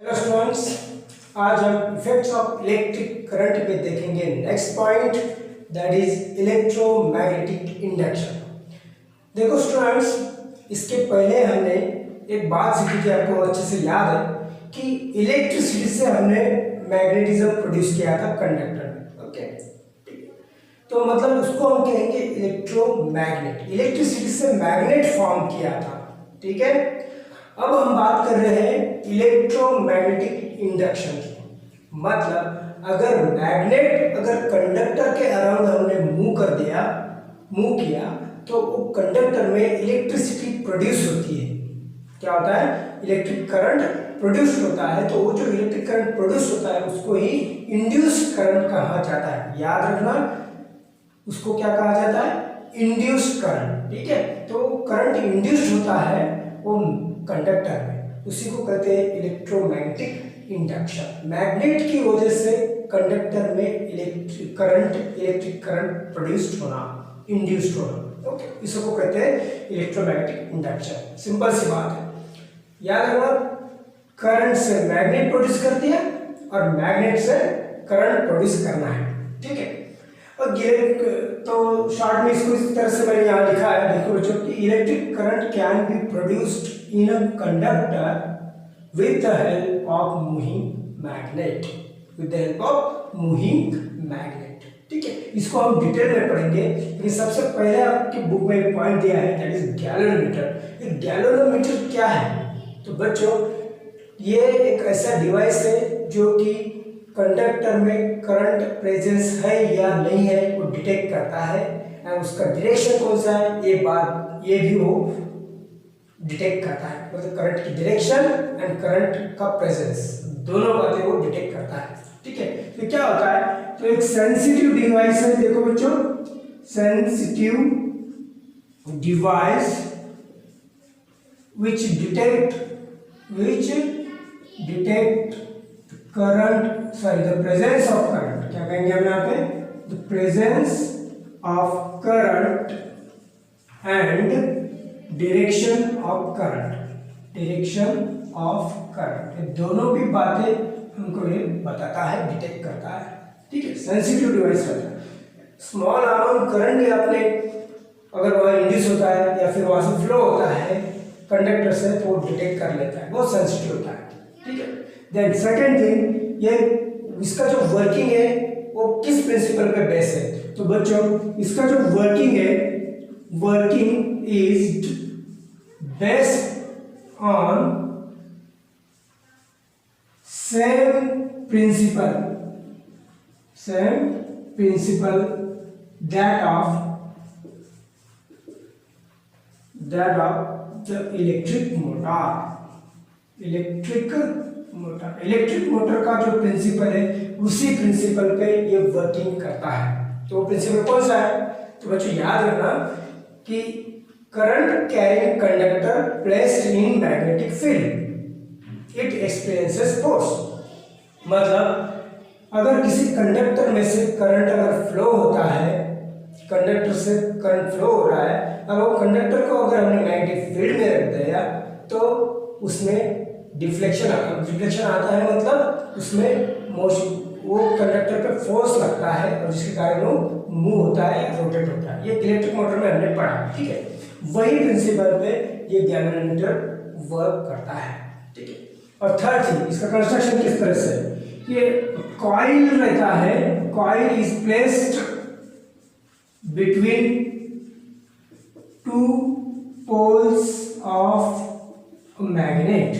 Hello students, आज हम effects of electric current पे देखेंगे next point, that is electromagnetic induction. देखो स्टूडेंट्स, इसके पहले हमने एक बात सीखी थी, आपको अच्छे से याद है कि इलेक्ट्रिसिटी से हमने मैग्नेटिज्म प्रोड्यूस किया था कंडक्टर में। ओके, तो मतलब उसको हम कहेंगे इलेक्ट्रोमैग्नेट। इलेक्ट्रिसिटी से मैग्नेट फॉर्म किया था, ठीक है। अब हम बात कर रहे हैं इलेक्ट्रोमैग्नेटिक इंडक्शन की। मतलब अगर कंडक्टर के अराउंड हमने मूव किया तो वो कंडक्टर में इलेक्ट्रिसिटी प्रोड्यूस होती है। क्या होता है? इलेक्ट्रिक करंट प्रोड्यूस होता है। तो वो जो इलेक्ट्रिक करंट प्रोड्यूस होता है उसको ही इंड्यूस्ड करंट कहा जाता है। याद रखना, उसको क्या कहा जाता है? इंड्यूस्ड करंट, ठीक है। तो करंट इंड्यूस्ड होता है वो कंडक्टर में, उसी को कहते हैं इलेक्ट्रोमैग्नेटिक इंडक्शन। मैग्नेट की वजह से कंडक्टर में इलेक्ट्रिक करंट प्रोड्यूस्ड होना, इंड्यूस्ड होना। ओके, इसको कहते हैं इलेक्ट्रोमैग्नेटिक इंडक्शन। सिंपल सी बात है, याद रखना, करंट से मैग्नेट प्रोड्यूस करती है और मैग्नेट से करंट प्रोड्यूस करना है, ठीक है। और तो शॉर्ट में इसको इस तरह से मैंने यहाँ लिखा है, देखो बच्चों, कि electric current can be produced in a conductor with the help of moving magnet, ठीक है। इसको हम डिटेल में पढ़ेंगे, लेकिन सबसे पहले आपकी बुक में एक पॉइंट दिया है, दैट इज गैलोमीटर। गैलोमीटर क्या है? तो बच्चों, ये एक ऐसा डिवाइस है जो कि कंडक्टर में करंट प्रेजेंस है या नहीं है वो डिटेक्ट करता है, और उसका डायरेक्शन कौन सा है ये भी वो डिटेक्ट करता है। मतलब करंट की डायरेक्शन एंड करंट का प्रेजेंस, दोनों बातें वो डिटेक्ट करता है, ठीक है। तो क्या होता है? तो एक सेंसिटिव डिवाइस है, देखो बच्चों, sensitive device which detect current, the presence of current, क्या कहेंगे हम यहाँ पे? the presence of current and direction of current, ये दोनों भी बातें हमको ये बताता है, डिटेक्ट करता है, ठीक है। सेंसिटिव डिवाइस रहता है। स्मॉल अमाउंट करंट आपने अगर वहाँ इंड्यूस होता है या फिर वहाँ से फ्लो होता है कंडक्टर से, तो वो डिटेक्ट कर लेता है, बहुत सेंसिटिव होता है, ठीक है। देन सेकंड थिंग, ये इसका जो वर्किंग है वो किस प्रिंसिपल पे बेस है? तो बच्चों, इसका जो working is based on same principle that of the electric motor का जो प्रिंसिपल है उसी प्रिंसिपल पे ये वर्किंग करता है। तो वो प्रिंसिपल कौन सा है? तो बच्चों याद रखना कि current carrying conductor placed in magnetic field it experiences force. मतलब अगर किसी कंडक्टर में से करंट अगर फ्लो होता है, कंडक्टर से करंट फ्लो हो रहा है, अब वो कंडक्टर को अगर हमने मैग्नेटिक फील्ड में रख दिया तो उसमें डिफ्लेक्शन आता है। मतलब उसमें वो कंडक्टर पे फोर्स लगता है और जिसके कारण वो मूव होता है, रोटेट होता है। ये इलेक्ट्रिक मोटर में हमने पढ़ा, ठीक है। वही प्रिंसिपल पे ये गैलोमीटर वर्क करता है, ठीक है। और थर्ड थिंग, इसका कंस्ट्रक्शन किस तरह से? ये कॉइल रहता है, coil is placed between two poles of magnet.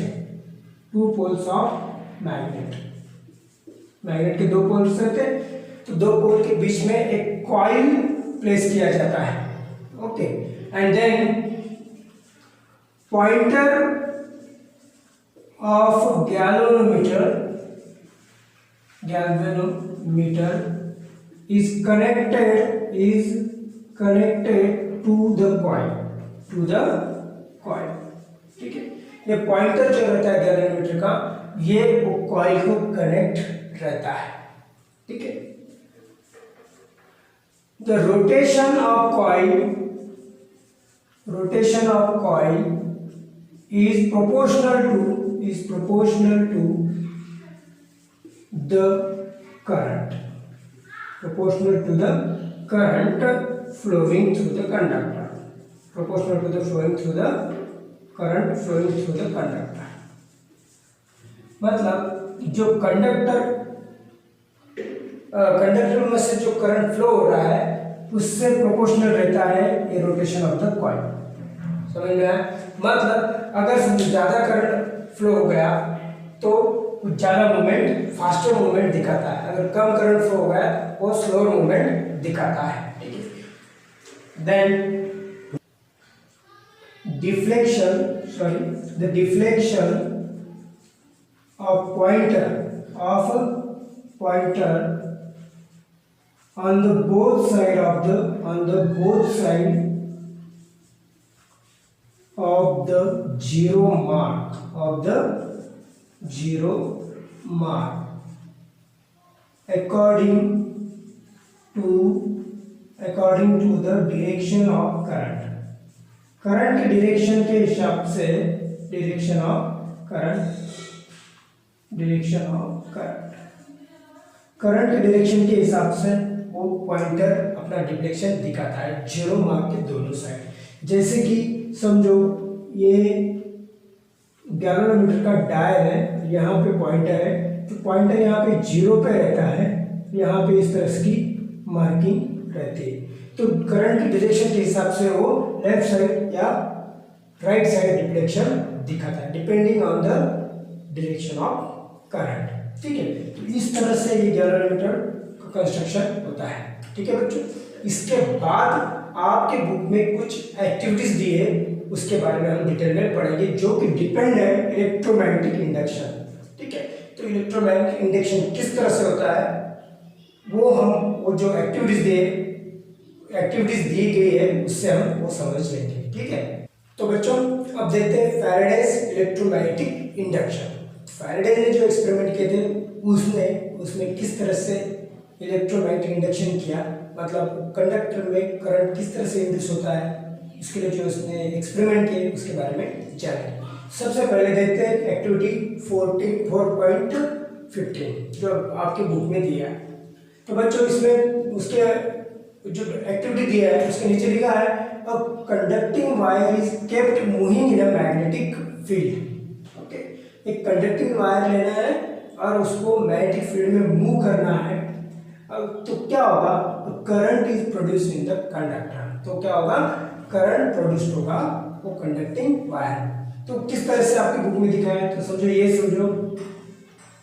Magnet के दो पोल्स रहते, तो दो पोल के बीच में एक कॉइल प्लेस किया जाता है, okay. And then pointer of galvanometer is connected to the coil, ठीक है। ये पॉइंटर जो रहता है गैल्वेनोमीटर का, ये वो कॉइल को कनेक्ट रहता है, ठीक है। The rotation of coil is proportional to is proportional to the current, proportional to the current flowing through the conductor, proportional to the flowing through the current flowing through the conductor। मतलब जो conductor में से जो current flow हो रहा है उससे proportional रहता है ये रोटेशन ऑफ द कॉइल। समझ में आया? मतलब अगर ज्यादा करंट फ्लो हो गया तो ज्यादा मूवमेंट, फास्टर मूवमेंट दिखाता है, अगर कम करंट फ्लो हो गया वो स्लोअर मूवमेंट दिखाता है। Then the deflection of pointer on the both side of the zero mark according to the direction of current की डायरेक्शन के हिसाब से डायरेक्शन ऑफ करंट की डायरेक्शन के हिसाब से वो पॉइंटर अपना डिफ्लेक्शन दिखाता है जीरो मार्क के दोनों साइड। जैसे कि समझो ये गैल्वेनोमीटर का डायल है, यहाँ पे पॉइंटर है, तो पॉइंटर यहाँ पे जीरो पे रहता है, यहाँ पे इस तरह की मार्किंग रहती है, तो करंट की डायरेक्शन के हिसाब से वो लेफ्ट साइड या राइट साइड डिफ्लेक्शन दिखाता है depending on the direction of current. ठीक है, तो इस तरह से ये गैल्वेनोमीटर का कंस्ट्रक्शन होता है। ठीक है बच्चों, इसके बाद आपके बुक में कुछ एक्टिविटीज दी है, उसके बारे में हम डिटेल में पढ़ेंगे, जो कि डिपेंड है इलेक्ट्रोमैग्नेटिक इंडक्शन। ठीक है, तो इलेक्ट्रोमैग्नेटिक इंडक्शन किस तरह से होता है वो जो एक्टिविटीज दी गई है उससे हम वो समझ लेंगे। ठीक है, तो बच्चों अब देखते हैं फैराडेज इलेक्ट्रोमैग्नेटिक इंडक्शन। फैराडे ने जो एक्सपेरिमेंट किए थे उसने किस तरह से इलेक्ट्रोमैग्नेटिक इंडक्शन किया, मतलब कंडक्टर में करंट किस तरह से इंड्यूस होता है, इसके लिए जो उसने एक्सपेरिमेंट किए उसके बारे में जानेंगे। सबसे पहले देखते हैं एक्टिविटी 4.15 जो आपके बुक में दिया है। तो बच्चों इसमें उसके जो एक्टिविटी दिया है उसके नीचे लिखा है a conducting wire is kept moving in a magnetic field. Okay, एक कंडक्टिंग वायर लेना है और उसको मैग्नेटिक फील्ड में मूव करना है, तो क्या होगा, current is produced in the conductor. तो क्या होगा, करंट प्रोड्यूस्ड होगा वो कंडक्टिंग वायर। तो किस तरह से आपकी बुक में दिखा है, तो समझो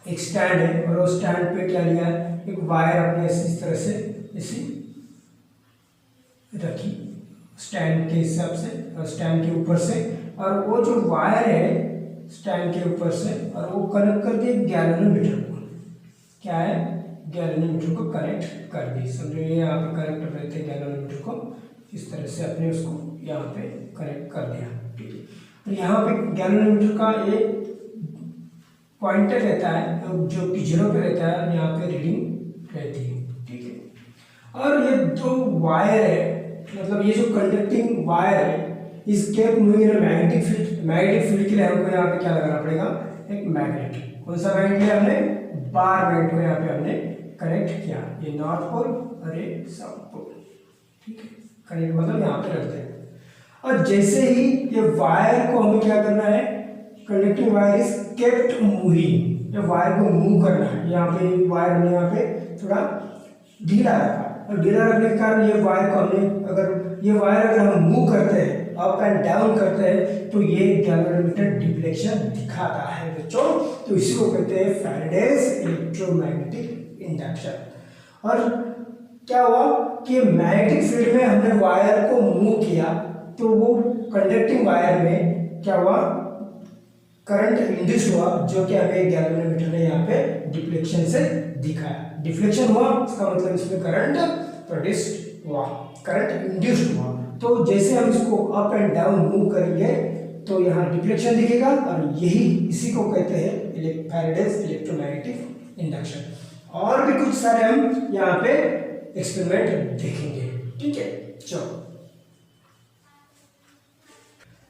एक स्टैंड है और उस स्टैंड पे क्या लिया है, एक वायर अपने इस तरह से इसी रखी स्टैंड के हिसाब से और स्टैंड के ऊपर से, और वो जो वायर है स्टैंड के ऊपर से और वो कनेक्ट कर दिए गैल्वेनोमीटर को। क्या है, गैल्वेनोमीटर को कनेक्ट कर दी। समझो ये यहाँ पे कनेक्ट रहते हैं गैल्वेनोमीटर को, इस तरह से अपने उसको यहाँ पे कनेक्ट कर दिया। ठीक है, तो यहाँ पे गैल्वेनोमीटर का एक पॉइंटर रहता है जो कि जीरो पे रहता है, यहाँ पे रीडिंग रहती है। ठीक है, और ये जो वायर है, मतलब ये जो कंडक्टिंग वायर है, is kept moving in magnetic field. Magnetic field के लिए हमको यहाँ पे क्या लगाना पड़ेगा, एक मैग्नेट। कौन सा मैग्नेट लिया हमने, बार मैग्नेट को यहाँ पे हमने कनेक्ट किया, ये नॉर्थ पोल और ये साउथ पोल। ठीक है, कनेक्ट मतलब यहाँ पे रखते हैं, और जैसे ही ये वायर को हमें क्या करना है, conducting wire is kept moving, ये वायर को मूव करना है। यहाँ पे वायर हमने यहाँ पे थोड़ा ढीला रखा, और ढीला रखने के कारण ये वायर को अगर हम मूव करते हैं, अप एंड डाउन करते हैं, तो ये गैल्वेनोमीटर डिफ्लेक्शन दिखाता है बच्चों। तो इसी को कहते हैं फैराडेज इलेक्ट्रोमैग्नेटिक इंडक्शन। और क्या हुआ कि मैग्नेटिक फील्ड में हमने वायर को मूव किया, तो वो कंडक्टिंग वायर में क्या हुआ, करंट इंड्यूस हुआ, जो कि हमें गैल्वेनोमीटर ने यहाँ पे डिफ्लेक्शन से दिखाया। डिफ्लेक्शन हुआ इसका मतलब इसमें करंट प्रोड्यूस्ड हुआ, करंट इंड्यूस्ड हुआ। तो जैसे हम इसको अप एंड डाउन मूव करेंगे तो यहाँ डिफ्लेक्शन दिखेगा, और इसी को कहते हैं फैराडेज इलेक्ट्रोमैग्नेटिक इंडक्शन। और भी कुछ सारे हम यहाँ पे एक्सपेरिमेंट देखेंगे। ठीक है, चलो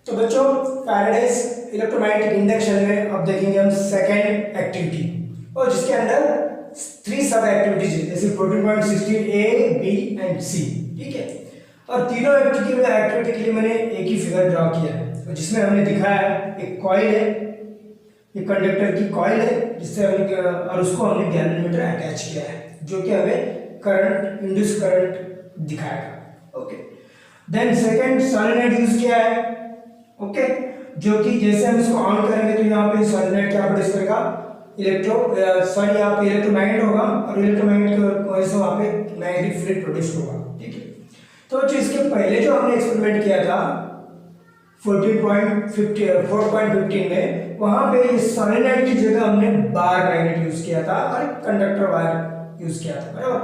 तो बच्चों फैराडेज इलेक्ट्रोमैग्नेटिक इंडक्शन में अब देखेंगे हम सेकेंड एक्टिविटी, और जिसके अंदर 3 सब एक्टिविटीज है, जैसे 14.16 A, B एंड C, ठीक है। और तीनों एक्टिविटी के लिए मैंने एक ही फिगर ड्रॉ किया है, और जिसमें हमने दिखाया है एक कॉइल है, एक कंडक्टर की कॉइल है, जिससे हमने और उसको हमने गैल्वेनोमीटर अटैच किया है, जो कि हमें करंट, इंड्यूस करंट दिखाएगा। Okay, then second solenoid use किया है, ओके, जो कि जैसे हम इसको ऑन करेंगे तो यहाँ पे सोलेनॉइड क्या प्रोड्यूस करेगा, यहाँ पे इलेक्ट्रोमैग्नेट होगा, और इलेक्ट्रोमैग्नेट की वजह से वहाँ पे मैग्नेटिक फील्ड प्रोड्यूस होगा, ठीक है। तो जो इसके पहले जो हमने एक्सपेरिमेंट किया था 4.15 में, वहां पे इस सोलेनॉइड की जगह हमने बार मैग्नेट यूज किया था और कंडक्टर वायर यूज किया था, बराबर।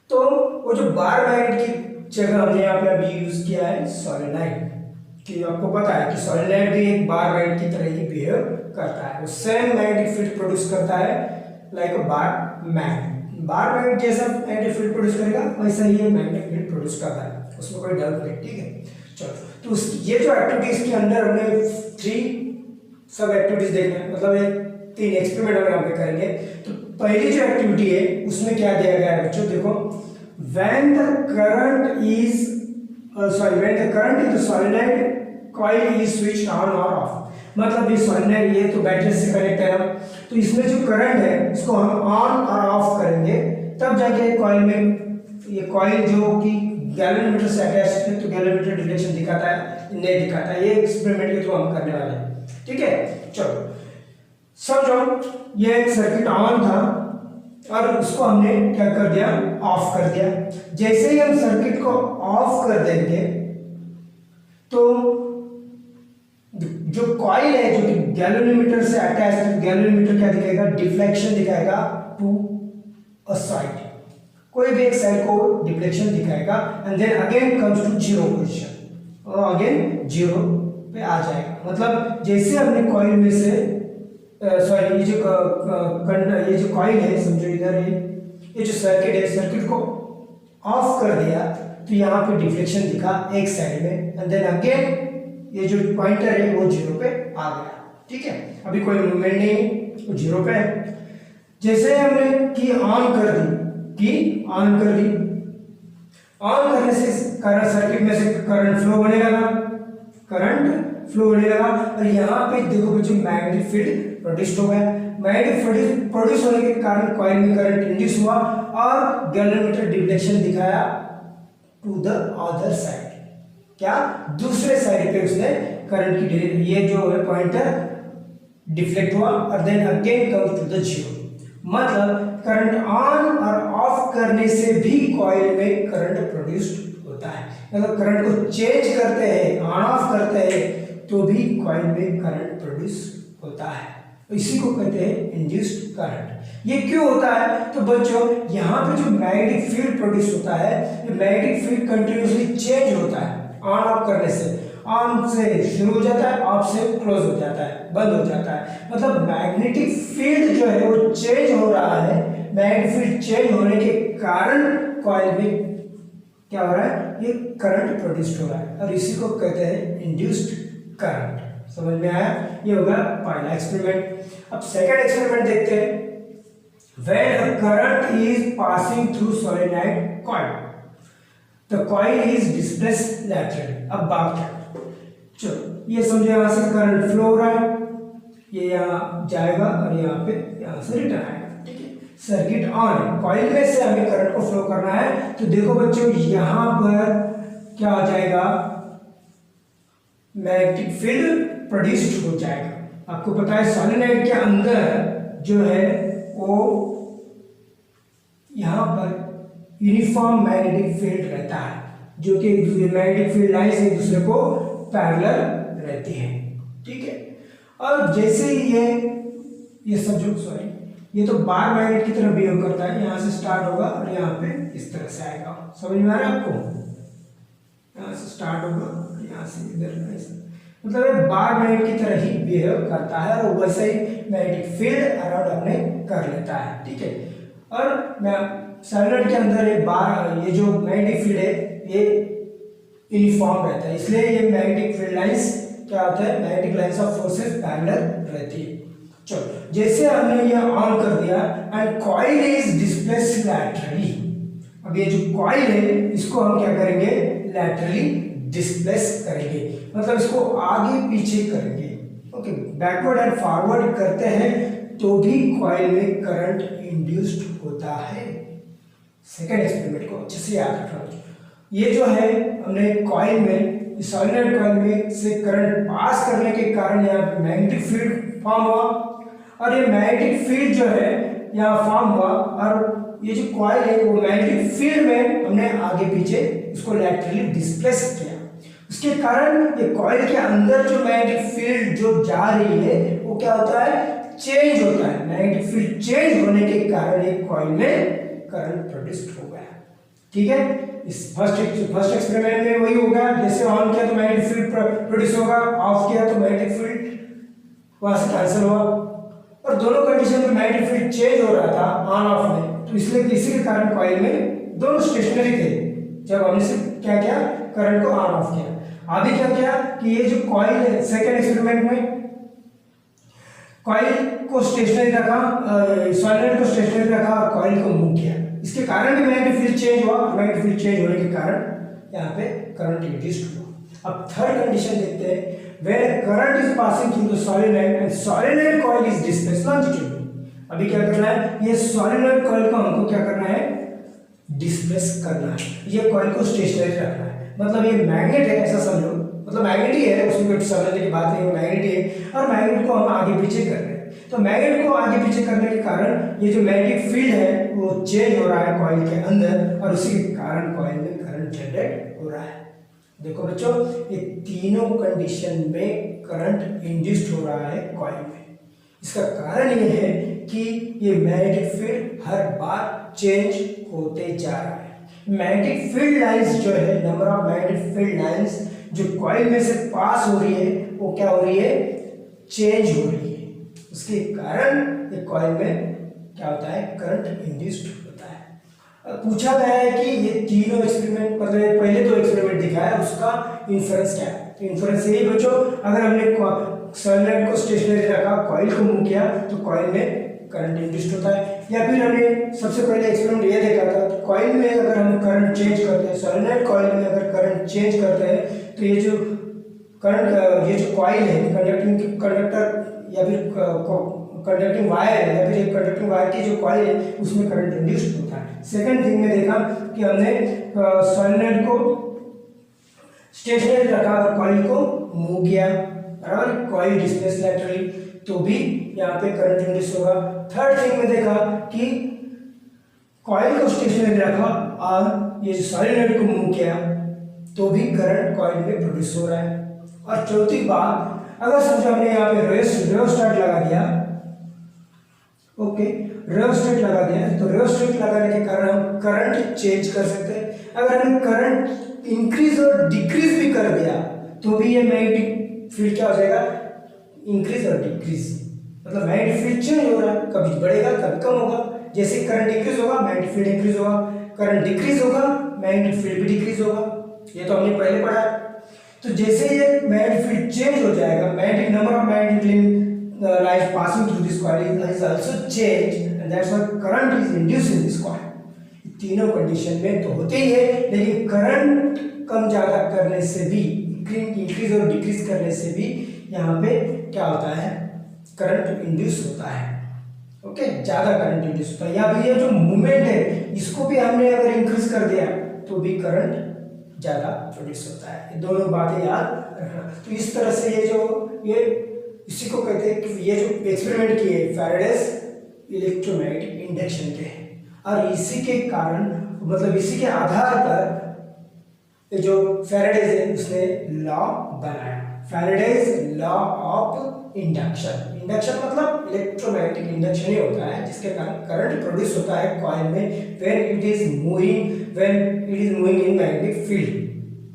तो वो जो बार मैग्नेट की जगह हमने यहाँ पे अभी यूज किया है सोलेनॉइड, कि आपको पता है कि सोलेनॉइड भी एक बार मैग्नेट की तरह ही बिहेव करता है, वो सेम मैग्नेटिक फील्ड प्रोड्यूस करता है लाइक अ बार मैग्नेट। बार मैग्नेट जैसा मैग्नेटिक फील्ड प्रोड्यूस करेगा वैसा ही ये मैग्नेटिक फील्ड प्रोड्यूस करता है, उसमें कोई डाउट नहीं, ठीक है। चलो, तो ये जो एक्टिविटीज के अंदर हमने 3 सब एक्टिविटीज देखना है, मतलब ये 3 एक्सपेरिमेंट हम यहाँ पे करेंगे। तो पहली जो एक्टिविटी है उसमें क्या दिया गया है बच्चों, देखो, when the current in the solenoid coil is switched on or off, मतलब ये सोलेनॉइड, ये तो बैटरी से कनेक्ट है ना, तो इसमें जो करंट है इसको हम ऑन और ऑफ करेंगे, तब जाके कॉइल में, ये कॉइल जो कि गैल्वेनोमीटर से अटैच है, तो गैल्वेनोमीटर डिफ्लेक्शन दिखाता है, नहीं दिखाता है, ये एक्सपेरिमेंट के थ्रू हम करने वाले हैं, ठीक है। चलो समझो, ये एक सर्किट ऑन था और उसको हमने क्या कर दिया, ऑफ कर दिया। जैसे ही हम सर्किट को ऑफ कर देंगे तो जो कॉइल है जो कि गैल्वेनोमीटर से अटैच है, गैल्वेनोमीटर क्या दिखाएगा, डिफ्लेक्शन दिखाएगा टू अ साइड, कोई भी एक साइड को डिफ्लेक्शन दिखाएगा, and then again comes to zero position, और अगेन जीरो पे आ जाएगा। मतलब जैसे हमने कॉइल में से ये जो कॉइल है, समझो इधर ये जो सर्किट है, सर्किट को ऑफ कर दिया तो यहाँ पे डिफ्लेक्शन दिखा एक साइड में, एंड देन अगेन ये जो पॉइंटर है वो जीरो पे आ गया, ठीक है। अभी कोई मूवमेंट नहीं, वो जीरो पे है। जैसे हमने की ऑन कर दी, ऑन करने से सर्किट में से करंट फ्लो होने लगा, और यहाँ पे देखो बच्चों मैग्नेटिक फील्ड प्रोड्यूस हो गया। मैग्नेटिक फील्ड प्रोड्यूस होने के कारण कॉइल में करंट इंड्यूस हुआ और गैल्वेनोमीटर डिफ्लेक्शन दिखाया टू द अदर साइड, क्या, दूसरे साइड पे उसने करंट की, ये जो है पॉइंटर डिफ्लेक्ट हुआ, और then again comes to the zero. मतलब करंट ऑन और ऑफ करने से भी कॉइल में करंट प्रोड्यूस्ड होता है, मतलब करंट को चेंज करते हैं, ऑन ऑफ करते हैं, तो भी कॉइल में करंट प्रोड्यूस होता है, इसी को कहते हैं इंड्यूस्ड करंट। ये क्यों होता है, तो बच्चों यहाँ पे जो मैग्नेटिक फील्ड प्रोड्यूस होता है, ये मैग्नेटिक फील्ड कंटिन्यूसली चेंज होता है ऑन ऑफ करने से, ऑन से शुरू हो जाता है, ऑफ से क्लोज हो जाता है, बंद हो जाता है। मतलब मैग्नेटिक फील्ड जो है वो चेंज हो रहा है, मैग्नेटिक फील्ड चेंज होने के कारण कॉइल में क्या हो रहा है, ये करंट प्रोड्यूस हो रहा है, और इसी को कहते हैं इंड्यूस्ड करंट। समझ में आया, ये होगा पहला एक्सपेरिमेंट। अब सेकंड एक्सपेरिमेंट देखते हैं। When a current is passing through solenoid coil, the coil is displaced laterally. अब बात है, चलो ये समझो, यहाँ से करंट फ्लो हो रहा है, ये यहाँ जाएगा और यहाँ पे यहाँ से रिटर्न आएगा, ठीक है। सर्किट ऑन है, कॉइल में से हमें करंट को फ्लो करना है, तो देखो बच्चों यहाँ पर क्या हो जाएगा, मैग्नेटिक फील्ड प्रोड्यूस्ड हो जाएगा। आपको पता है सोलेनॉइड के अंदर जो है वो यहाँ पर यूनिफॉर्म मैग्नेटिक फील्ड रहता है, जो कि मैग्नेटिक फील्ड लाइंस एक दूसरे को पैरेलल रहती है, ठीक है। और जैसे ही ये समझो, सॉरी, ये तो बार मैग्नेट की तरह बिहेव करता है, यहाँ से स्टार्ट होगा और यहाँ पे इस तरह से आएगा। समझ में आ रहा है आपको, यहाँ से स्टार्ट होगा और यहाँ से इधर ऐसा, मतलब ये बार मैग्नेट की तरह ही बिहेव करता है और वैसे ही मैग्नेटिक फील्ड अराउंड अपने कर लेता है, ठीक है। और मैं सोलेनॉइड के अंदर ये जो मैग्नेटिक फील्ड है ये यूनिफॉर्म रहता है, इसलिए ये मैग्नेटिक फील्ड लाइंस क्या होता है, magnetic lines of forces parallel रहती है। चलो जैसे हमने ये ऑन कर दिया and coil is displaced laterally, अब ये जो कॉइल है इसको हम क्या करेंगे, लैटरली डिस्प्लेस करेंगे, मतलब इसको आगे पीछे करेंगे। ओके, बैकवर्ड एंड फॉरवर्ड करते हैं तो भी कॉइल में करंट इंड्यूस्ड होता है। सेकंड एक्सपेरिमेंट को अच्छे से याद रखना। ये जो है हमने कॉइल में, सॉलिनॉइड कॉइल में से करंट पास करने के कारण यहाँ पे मैग्नेटिक फील्ड फॉर्म हुआ, और ये मैग्नेटिक फील्ड जो है यहाँ फॉर्म हुआ, और ये जो कॉइल है वो मैग्नेटिक फील्ड में हमने आगे पीछे इसको लैटरली डिस्प्लेस किया। उसके कारण ये कॉइल के अंदर जो मैग्नेटिक फील्ड जो जा रही है वो क्या होता है, चेंज होता है। मैग्नेटिक फील्ड चेंज होने के कारण ये कॉइल में करंट प्रोड्यूस हो गया। ठीक है, इस फर्स्ट एक्सपेरिमेंट में वही होगा, जैसे ऑन किया तो मैग्नेटिक फील्ड प्रोड्यूस होगा, ऑफ किया तो मैग्नेटिक फील्ड वहां से कैंसिल हुआ, और दोनों कंडीशन में मैग्नेटिक फील्ड चेंज हो रहा था ऑन ऑफ में, तो इसलिए इसी के कारण कॉइल में दोनों स्टेशनरी थे जब हमने से क्या किया, करंट को ऑन ऑफ किया। अभी क्या किया कि ये जो कॉइल है सेकेंड एक्सपेरिमेंट में कॉइल को स्टेशनरी रखा, सॉलिनॉइड को स्टेशनरी रखा और कॉइल को मूव किया, इसके कारण भी मैग्नेटिक फील्ड चेंज हुआ। मैग्नेटिक फील्ड चेंज होने के कारण यहाँ पे करंट इंड्यूस्ड हुआ। अब थर्ड कंडीशन देखते हैं, when current is passing through the solenoid and solenoid coil is displaced longitudinally. अभी क्या करना है, ये सॉलिनॉइड कॉइल को हमको क्या करना है, डिस्प्लेस करना है, ये कॉइल को स्टेशनरी रखना है। मतलब ये मैग्नेट है ऐसा समझो, मतलब मैग्नेट ही है, उसमें कोई समझने की बात नहीं है, मैग्नेट ही है, और मैग्नेट को हम आगे पीछे कर रहे हैं। तो मैग्नेट को आगे पीछे करने के कारण ये जो मैग्नेटिक फील्ड है वो चेंज हो रहा है कॉइल के अंदर, और उसी के कारण कॉइल में करंट जनरेट हो रहा है। देखो बच्चों, ये तीनों कंडीशन में करंट इंड्यूस्ड हो रहा है कॉइल में। इसका कारण ये है कि ये मैग्नेटिक फील्ड हर बार चेंज होते जा रहा है। मैग्नेटिक फील्ड लाइंस जो है, number of magnetic field lines जो कॉइल में से पास हो रही है वो क्या हो रही है, चेंज हो रही है। उसके कारण ये कॉइल में क्या होता है, करंट इंड्यूस्ड होता है। अब पूछा गया है कि ये तीनों एक्सपेरिमेंट, मतलब पहले दो एक्सपेरिमेंट दिखाया उसका इन्फरेंस क्या है। तो इन्फरेंस यही बच्चों, अगर हमने सॉलिनॉइड को स्टेशनरी रखा, कॉइल को मूव किया तो कॉइल में करंट इंड्यूस्ड होता है। या फिर हमने सबसे पहले एक्सपेरिमेंट ये देखा था, तो कॉइल में अगर हम करंट चेंज करते हैं, सॉलिनॉइड कॉइल में अगर करंट चेंज करते हैं तो ये जो करंट, ये जो कॉइल है, कंडक्टर या फिर कंडक्टिंग वायर है, या फिर एक कंडक्टिंग वायर की जो कॉइल है उसमें करंट इंड्यूस्ड होता है। सेकंड थिंग में देखा कि हमने सॉलिनॉइड को स्टेशनरी रखा और कॉइल को मूव किया, बराबर, कॉइल डिस्प्लेस लैटरली, तो भी यहाँ पे करंट इंड्यूस होगा। थर्ड थिंग में देखा कि कॉइल को स्टेशनरी रखा और ये सॉलिनॉइड को मूव किया तो भी करंट कॉइल में प्रोड्यूस हो रहा है। और चौथी बात, अगर समझो हमने यहाँ पे रियोस्टेट लगा दिया, ओके, रियोस्टेट लगा दिया, तो रियोस्टेट लगाने के कारण हम करंट चेंज कर सकते हैं। अगर हमने करंट इंक्रीज और डिक्रीज भी कर दिया तो भी ये मैग्नेटिक फील्ड क्या हो जाएगा, इंक्रीज और डिक्रीज, मतलब मैग्नेटिक फील्ड चेंज हो रहा है, कभी बढ़ेगा कभी कम होगा। जैसे करंट इंक्रीज होगा मैग्नेटिक फील्ड इंक्रीज होगा, करंट डिक्रीज होगा मैग्नेटिक फील्ड भी डिक्रीज होगा, ये तो हमने पहले पढ़ा है। तो जैसे ये मैग्नेटिक फील्ड चेंज हो जाएगा, magnetic number of magnetic lines passing through this coil is also change and that's why current is induced in this coil. तीनों कंडीशन में तो होते ही है, लेकिन करंट कम ज्यादा करने से भी, इंक्रीज और डिक्रीज करने से भी यहाँ पे क्या होता है, करंट इंड्यूस होता है। ओके, ज्यादा करंट इंड्यूस होता है। या फिर ये जो मूवमेंट है इसको भी हमने अगर इंक्रीज कर दिया तो भी करंट ज्यादा प्रोड्यूस होता है। ये दोनों बातें याद रखना। तो इस तरह से ये इसी को कहते हैं कि ये जो एक्सपेरिमेंट किए फैराडेज इलेक्ट्रोमैग्नेटिक इंडक्शन के, और इसी के कारण, मतलब इसी के आधार पर ये जो फैराडेज है उसने लॉ बनाया, Faraday's law of induction. Induction मतलब इलेक्ट्रोमैग्नेटिक इंडक्शन ही होता है जिसके कारण करंट प्रोड्यूस होता है कॉइल में when it is moving in magnetic field.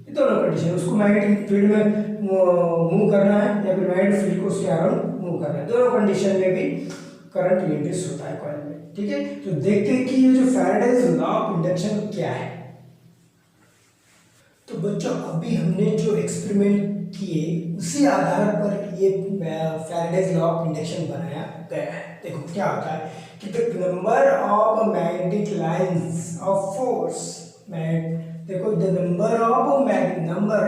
ये दोनों कंडीशन, उसको मैग्नेटिक फील्ड में मूव करना है या फिर मैग्नेटिक फील्ड को उसके अराउंड मूव करना है, दोनों कंडीशन में भी करंट इंड्यूस होता है कॉइल में। ठीक है, तो देखते हैं कि ये जो फैराडेज लॉ ऑफ इंडक्शन क्या है। तो बच्चों अभी हमने जो एक्सपेरिमेंट किए उसी आधार पर ये फैराडेज लॉ ऑफ इंडक्शन बनाया गया है। देखो क्या होता है कि the number of magnetic lines of force, देखो द नंबर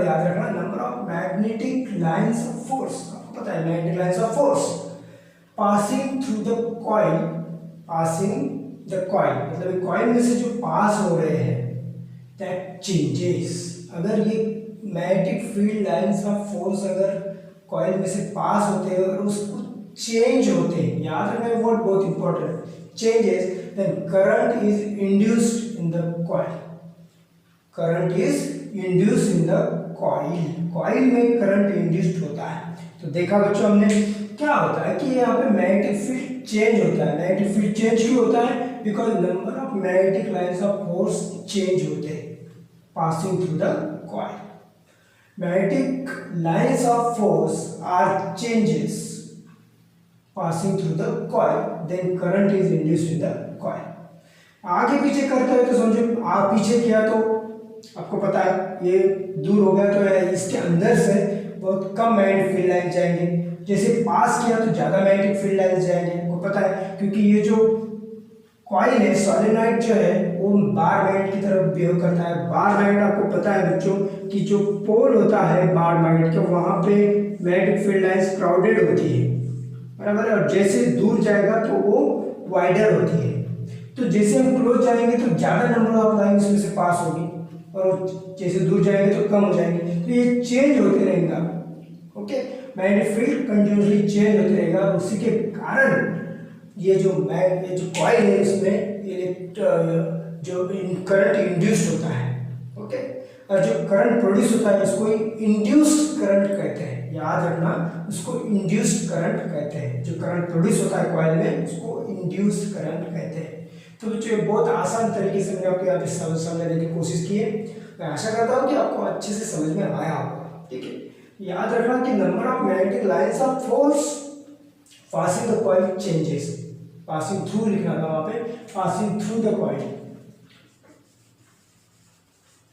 याद रखना, number of magnetic lines of force, आपको पता है magnetic lines of force passing through the coil, मतलब कॉइल में से जो पास हो रहे हैं दैट चेंजेस। अगर ये magnetic field lines of force अगर कॉइल में से पास होते हैं और उसको चेंज होते हैं, याद रखना वर्ड बहुत important, changes, then current is induced in the coil, current is induced in the coil में करंट इंड्यूस्ड होता है। तो देखा बच्चों हमने क्या होता है कि यहाँ पे मैग्नेटिक फील्ड चेंज होता है। मैग्नेटिक फील्ड चेंज क्यों होता है? Because number of magnetic lines of force change होते हैं passing through the coil. Magnetic lines of force are changes passing through the coil, then current is induced in the coil. आगे पीछे करते हैं तो समझो आप पीछे किया तो आपको पता है ये दूर हो गया तो इसके अंदर से बहुत कम मैग्नेटिक फील्ड लाइन जाएंगे, जैसे पास किया तो ज़्यादा मैग्नेटिक फील्ड लाइन जाएंगे, आपको पता है क्योंकि ये जो कॉइल है सोलेनॉइड जो है वो बार मैग्नेट की तरफ बिहेव करता है। बार मैग्नेट आपको पता है बच्चों कि जो पोल होता है बार मैग्नेट के वहाँ पे मैग्नेटिक फील्ड लाइंस क्राउडेड होती है, बराबर है, और जैसे दूर जाएगा तो वो वाइडर होती है। तो जैसे हम क्लोज जाएंगे तो ज़्यादा नंबर ऑफ लाइंस उसमें से पास होगी और जैसे दूर जाएंगे तो कम हो जाएंगे, तो ये चेंज होते रहेगा। Okay, magnetic field continuously change होते रहेगा, उसी के कारण ये जो कॉइल है इसमें जो करंट इंड्यूस्ड होता है। ओके, और जो करंट प्रोड्यूस होता है उसको इंड्यूस्ड करंट कहते हैं, याद रखना उसको इंड्यूस्ड करंट कहते हैं। जो करंट प्रोड्यूस होता है कॉइल में उसको इंड्यूस्ड करंट कहते हैं। तो बच्चों बहुत आसान तरीके से मैंने आपको यहाँ पे समझने की कोशिश की है। मैं आशा करता हूँ कि आपको अच्छे से समझ में आया होगा। ठीक है, याद रखना कि number of magnetic lines of force passing the coil changes, passing through लिखना था वहां पे, passing through the coil,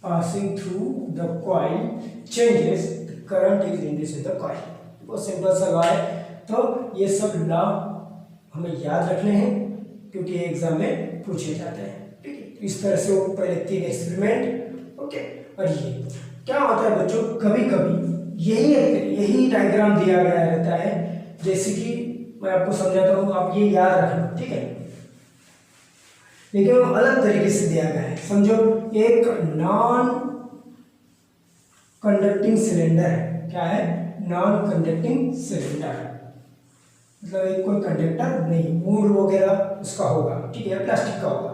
passing through the coil changes the current is induced in the coil. बहुत सिंपल सा लॉ है। तो ये सब लॉ हमें याद रखने हैं क्योंकि एग्जाम में पूछे जाते हैं। ठीक है, तो इस तरह से वो पहले 3 एक्सपेरिमेंट। ओके, और ये क्या होता है बच्चों, कभी कभी यही डायग्राम दिया गया रहता है, जैसे कि मैं आपको समझाता हूँ, आप ये याद रखना। ठीक है, लेकिन वो अलग तरीके से दिया गया है। समझो एक नॉन कंडक्टिंग सिलेंडर है। क्या है? नॉन कंडक्टिंग सिलेंडर, मतलब एक कोई कंडक्टर नहीं, वुड वगैरह उसका होगा, ठीक है, प्लास्टिक का होगा।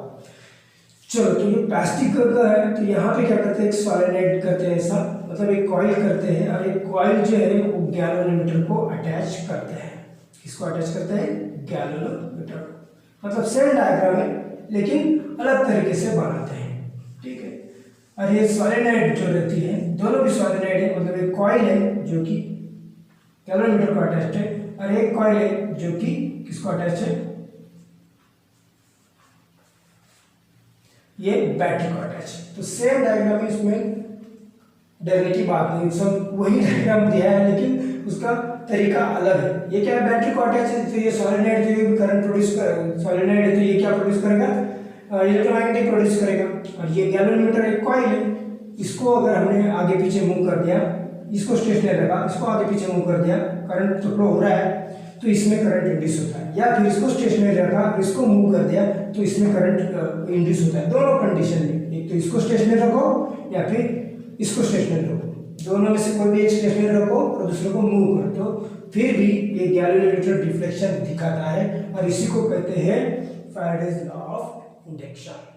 चलो, तो ये प्लास्टिक का है, तो यहाँ पे क्या करते हैं, एक सॉलिनॉइड करते हैं ऐसा, मतलब एक कॉइल करते हैं, और एक कॉइल जो है वो गैल्वेनोमीटर को अटैच करते हैं। इसको अटैच करते हैं गैल्वेनोमीटर, मतलब सेम डायग्राम है लेकिन अलग तरीके से बनाते हैं। ठीक है, और ये सॉलिनॉइड जो रहती है, दोनों भी सॉलिनॉइड है, मतलब एक कॉइल है जो कि गैल्वेनोमीटर को अटैच है, और एक कॉइल है जो कि किसको अटैच है, ये बैटरी को अटैच है। तो सेम डायग्राम है, इसमें डरने की बात नहीं, सब वही डायग्राम दिया है लेकिन उसका तरीका अलग है। ये क्या है, बैटरी को अटैच है, तो ये सॉलिनॉइड जो ये करंट प्रोड्यूस कर, सॉलिनॉइड है तो ये क्या प्रोड्यूस करेगा, इलेक्ट्रोमैग्नेटिक प्रोड्यूस करेगा। और ये गैल्वेनोमीटर एक कॉइल है, इसको अगर हमने आगे पीछे मूव कर दिया, इसको स्टेशनरी रखा, इसको आगे पीछे मूव कर दिया, करंट तो फ्लो हो रहा है तो इसमें करंट इंड्यूस होता है, या फिर इसको स्टेशनरी रखा, इसको मूव कर दिया तो इसमें करंट इंड्यूस होता है। दोनों कंडीशन में, एक तो इसको स्टेशनरी रखो या फिर इसको स्टेशनरी रखो, दोनों में से कोई भी एक स्टेशनरी रखो और दूसरे को मूव कर दो, फिर भी ये गैल्वेनोमीटर डिफ्लेक्शन दिखाता है, और इसी को कहते हैं फैराडेज लॉ ऑफ इंडक्शन।